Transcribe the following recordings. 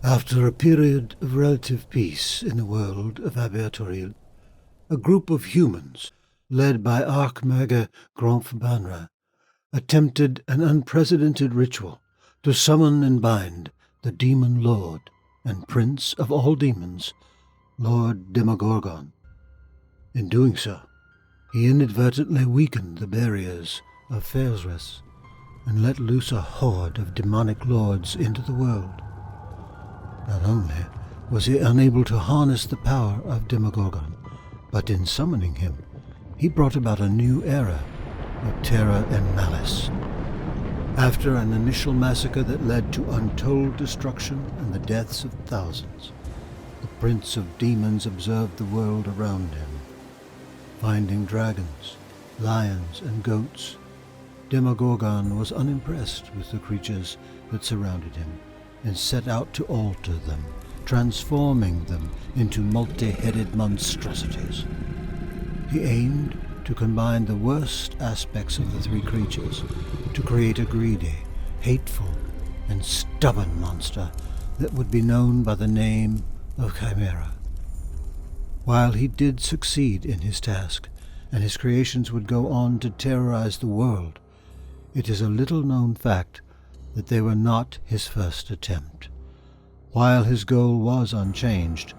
After a period of relative peace in the world of adventurous, a group of humans, led by Archmage Bochmera, attempted an unprecedented ritual to summon and bind the demon lord and prince of all demons, Lord Demogorgon. In doing so, he inadvertently weakened the barriers of adventurous and let loose a horde of demonic lords into the world. Not only was he unable to harness the power of Demogorgon, but in summoning him, he brought about a new era of terror and malice. After an initial massacre that led to untold destruction and the deaths of thousands, the Prince of Demons observed the world around him. Finding dragons, lions, and goats, Demogorgon was unimpressed with the creatures that surrounded him and set out to alter them, transforming them into multi-headed monstrosities. He aimed to combine the worst aspects of the three creatures to create a greedy, hateful, and stubborn monster that would be known by the name of Chimera. While he did succeed in his task, and his creations would go on to terrorize the world, it is a little-known fact that they were not his first attempt. While his goal was unchanged,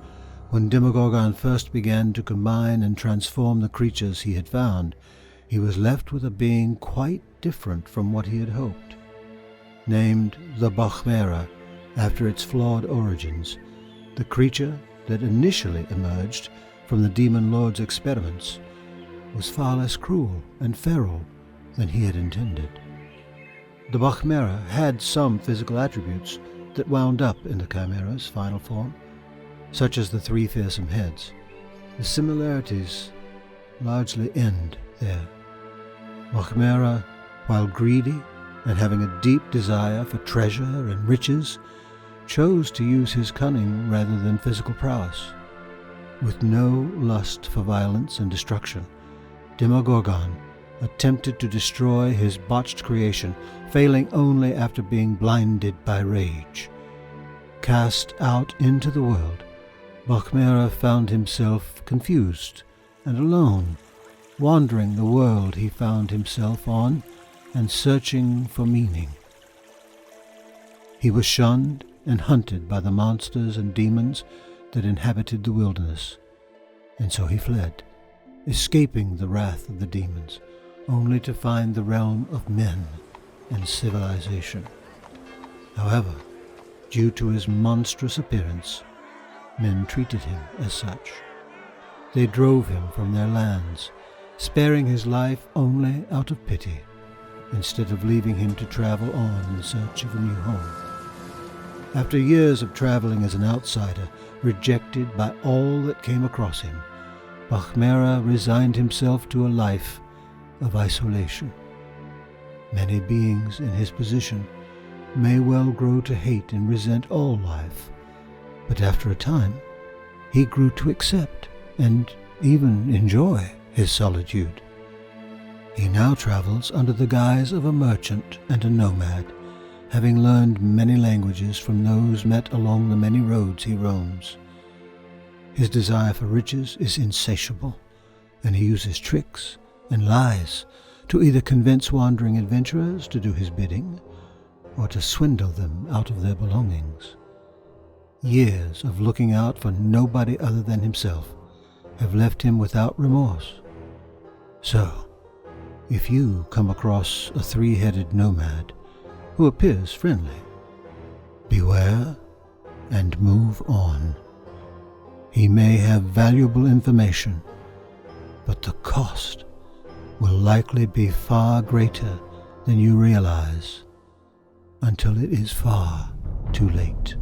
when Demogorgon first began to combine and transform the creatures he had found, he was left with a being quite different from what he had hoped. Named the Bochmera after its flawed origins, the creature that initially emerged from the Demon Lord's experiments was far less cruel and feral than he had intended. The Bochmera had some physical attributes that wound up in the Chimera's final form, such as the three fearsome heads. The similarities largely end there. Bochmera, while greedy and having a deep desire for treasure and riches, chose to use his cunning rather than physical prowess. With no lust for violence and destruction, Demogorgon attempted to destroy his botched creation, failing only after being blinded by rage. Cast out into the world, Bochmera found himself confused and alone, wandering the world he found himself on and searching for meaning. He was shunned and hunted by the monsters and demons that inhabited the wilderness, and so he fled, escaping the wrath of the demons, only to find the realm of men and civilization. However, due to his monstrous appearance, men treated him as such. They drove him from their lands, sparing his life only out of pity, instead of leaving him to travel on in search of a new home. After years of traveling as an outsider, rejected by all that came across him, Bochmera resigned himself to a life of isolation. Many beings in his position may well grow to hate and resent all life, but after a time, he grew to accept and even enjoy his solitude. He now travels under the guise of a merchant and a nomad, having learned many languages from those met along the many roads he roams. His desire for riches is insatiable, and he uses tricks and lies to either convince wandering adventurers to do his bidding, or to swindle them out of their belongings. Years of looking out for nobody other than himself have left him without remorse. So, if you come across a three-headed nomad who appears friendly, beware and move on. He may have valuable information, but the cost will likely be far greater than you realize until it is far too late.